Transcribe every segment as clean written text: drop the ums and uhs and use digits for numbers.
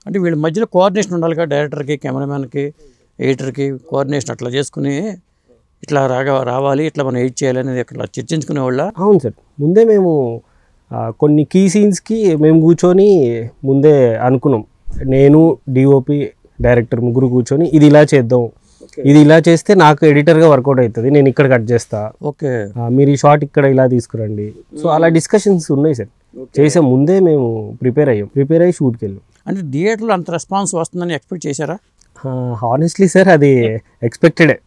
అంటే వీళ్ళ మధ్యలో కోఆర్డినేషన్ ఉండాలి కదా, డైరెక్టర్కి, కెమెరామ్యాన్కి, ఎడిటర్కి కోఆర్డినేషన్ అట్లా చేసుకుని ఇట్లా రావాలి, ఇట్లా మనం ఎడిట్ చేయాలి అనేది అట్లా చర్చించుకునేవాళ్ళ? అవును సార్, ముందే మేము కొన్ని కీ సీన్స్కి మేము కూర్చొని ముందే అనుకున్నాం. నేను, డిఓపి, డైరెక్టర్ ముగ్గురు కూర్చొని ఇది ఇలా చేద్దాం, ఇది ఇలా చేస్తే నాకు ఎడిటర్గా వర్కౌట్ అవుతుంది, నేను ఇక్కడ కట్ చేస్తా, ఓకే మీరు ఈ షాట్ ఇక్కడ ఇలా తీసుకురండి. సో అలా డిస్కషన్స్ ఉన్నాయి సార్. చేసే ముందే మేము ప్రిపేర్ అయ్యి షూట్కి వెళ్ళాం. అంటే థియేటర్లో అంత రెస్పాన్స్ వస్తుందని ఎక్స్పెక్ట్ చేశారా? హానెస్ట్లీ సార్ అది ఎక్స్పెక్టెడే.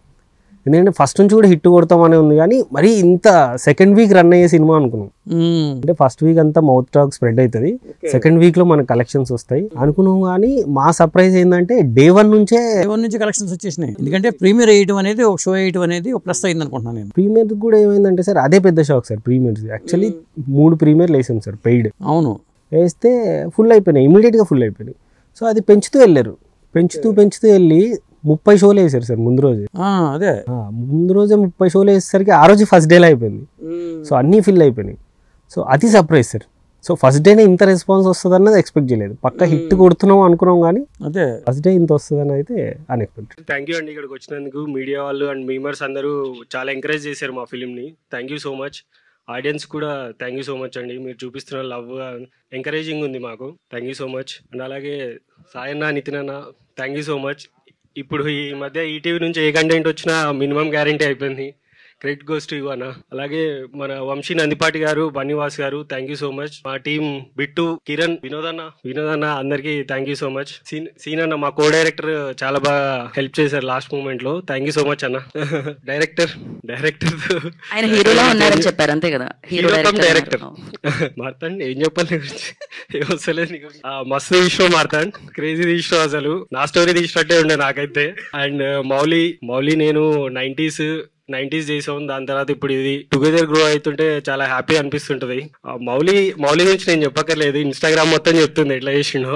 ఎందుకంటే ఫస్ట్ నుంచి కూడా హిట్ కొడతామనే ఉంది, కానీ మరీ ఇంత సెకండ్ వీక్ రన్ అయ్యే సినిమా అనుకున్నాం. అంటే ఫస్ట్ వీక్ అంతా మౌత్ టాక్ స్ప్రెడ్ అవుతుంది, సెకండ్ వీక్లో మనకు కలెక్షన్స్ వస్తాయి అనుకున్నాం. కానీ మా సర్ప్రైజ్ ఏంటంటే డే వన్ నుంచి కలెక్షన్స్ వచ్చేసినాయి. ఎందుకంటే ప్రీమియర్ వేయడం అనేది, ఒక షో వేయడం అనేది ఒక ప్లస్ అయింది అనుకుంటున్నాను నేను. ప్రీమియర్ కూడా ఏమైందంటే సార్ అదే పెద్ద షాక్ సార్. ప్రీమియర్స్ యాక్చువల్లీ 3 ప్రీమియర్లు వేసాం సార్ పెయిడ్. అవును, వేస్తే ఫుల్ అయిపోయినాయి, ఇమీడియట్గా ఫుల్ అయిపోయినాయి. సో అది పెంచుతూ వెళ్ళారు, పెంచుతూ వెళ్ళి 30 షోలు వేసారు సార్ ముందు రోజే. అదే ముందు రోజే 30 షోలు వేసేసరికి ఆ రోజు ఫస్ట్ డేలో అయిపోయింది. సో అన్నీ ఫిల్ అయిపోయినాయి. సో అది సర్ప్రైజ్ సార్. సో ఫస్ట్ డేనే ఇంత రెస్పాన్స్ వస్తుంది అన్నది ఎక్స్పెక్ట్ చేయలేదు. పక్క హిట్ కొడుతున్నాం అనుకున్నాం, కానీ అదే ఫస్ట్ డే ఇంత వస్తుందని అయితే అన్ఎక్స్పెక్టెడ్. థ్యాంక్ యూ అండి, ఇక్కడికి వచ్చినందుకు మీడియా వాళ్ళు అండ్ మీమర్స్ అందరూ చాలా ఎంకరేజ్ చేశారు మా ఫిలింని. Thank you so much. Audience కూడా థ్యాంక్ యూ సో మచ్ అండి, మీరు చూపిస్తున్న లవ్ ఎంకరేజింగ్ ఉంది మాకు. Thank you so much. And అలాగే సాయన్న, నితిన్ అన్న థ్యాంక్ యూ సో మచ్. ఇప్పుడు ఈ మధ్య ఈటీవీ నుంచి ఏ కంటెంట్ వచ్చినా మినిమం గ్యారంటీ అయిపోయింది. క్రెడిట్ గోస్ టు యు అన్న. అలాగే మన వంశీ నందిపాటి గారు, బన్నీవాస్ గారు థ్యాంక్ యూ సో మచ్. మా టీం బిట్టు, కిరణ్, వినోదన్న అందరికి థ్యాంక్ యూ సో మచ్. సీన్ అన్న మా కో డైరెక్టర్ చాలా బాగా హెల్ప్ చేశారు లాస్ట్ మూమెంట్ లో. థ్యాంక్ యూ సో మచ్ అన్న. డైరెక్టర్ ఆయన హీరోలా ఉన్నారని చెప్పారు అంతే కదా? డైరెక్టర్ మార్తాండ్ ఏం చెప్పాలి గురించి ఏమొస్తలేదు నీకు. మస్తు తీసినావు మార్తాండ్, క్రేజీ తీసినావు, అసలు నా స్టోరీ తీసినట్టే ఉండే నాకైతే. అండ్ మౌలి నేను 90s చేసాం, దాని తర్వాత ఇప్పుడు ఇది టుగెదర్ గ్రో అవుతుంటే చాలా హ్యాపీ అనిపిస్తుంటది. మౌలి గురించి నేను చెప్పక్కర్లేదు, ఇన్స్టాగ్రామ్ మొత్తం చెప్తుంది ఎట్లా చేసిండో.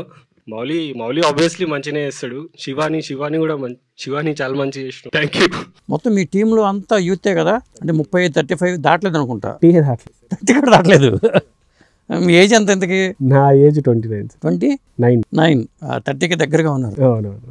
మౌలి ఆబ్వియస్లీ మంచిగానే చేస్తాడు. శివాని కూడా శివాని చాలా మంచిగా చేసినాడు. Thank you. మొత్తం మీ టీంలో అంతా యూతే కదా? అంటే 35-35 దాటలేదు అనుకుంటా. 30 కూడా దాటలేదు. మీ ఏజ్ ఎంత? ఇంతకి? నా ఏజ్ 29. 29? 30కి దగ్గరగా ఉన్నారు. అవునవును.